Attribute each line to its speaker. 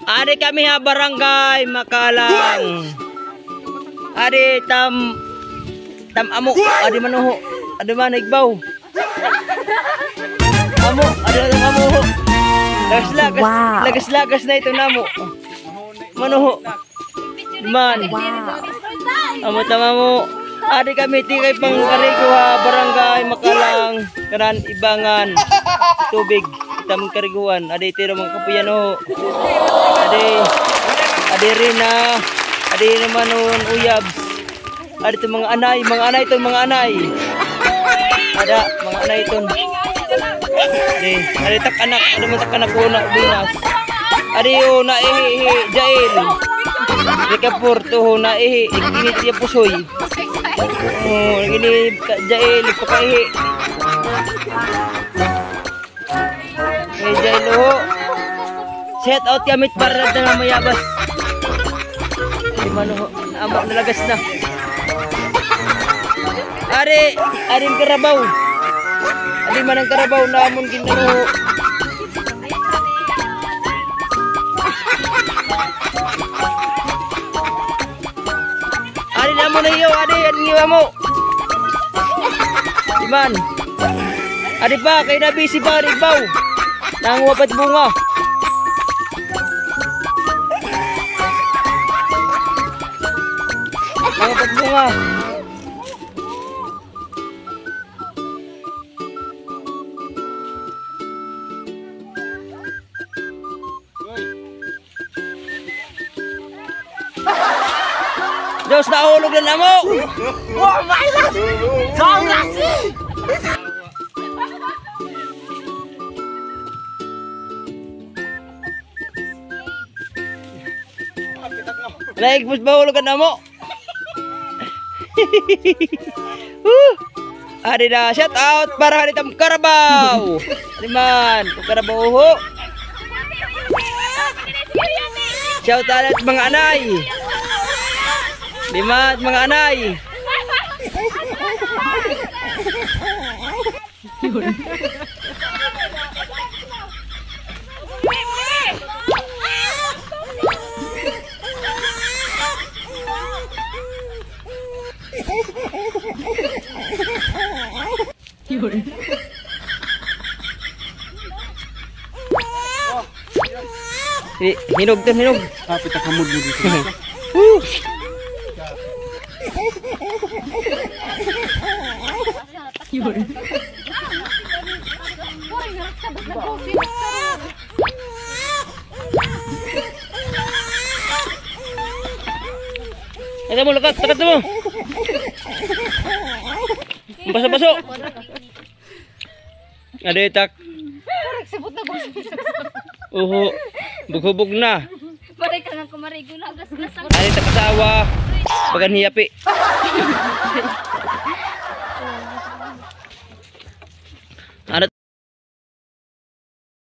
Speaker 1: Ari kami ha barangay Makalang. Ari tam amo, ari manuho. Ari man igbaw. Amo, ari amo. Lagas na ito namo. Manuho. Man. Amo tama mo. Ari kami tingay pang karigo ha barangay Makalang karan Ibangan. Tubig itam kariguan. Adi tiro mga kapuyan ho. Adi rin na. Adi naman nun uyabs. Adi ito mga anay ito mga anay. Ada mga anay ito. Adi tak anak, ada man tak anak una binas. Adi yo na jail. Rekapur tuh na ini dia pusoy. Oh, ini jail pakai jail ho. Set out kamit para na mayabas. Di mano ho, amo nalagas na. Ari karabaw. Ari man ang karabaw namon ginano. Ari namon iyo, ari ngiwa mo. Diman. Ari pa kay na busy ba ri baw. Nang wapat bunga. Wapat bunga. Diyos nahulog na mo!
Speaker 2: Oh my God! Saan kasi?
Speaker 1: Naigpus ba hulog na mo? Ari na, shout out para hanitam karabaw! Ari man, karabaw ho! Shout out mga anay! Limat mga anay. Hinog din, hinog.
Speaker 2: Kapit ang kamod mo dito.
Speaker 1: Ada mo lakat, takat mo. Baso-baso. Ada itak. Bughubog na.
Speaker 3: Pare ka nga kumarigo na gas-gas.
Speaker 1: Ada tak kasawa. Bagan hiyapi.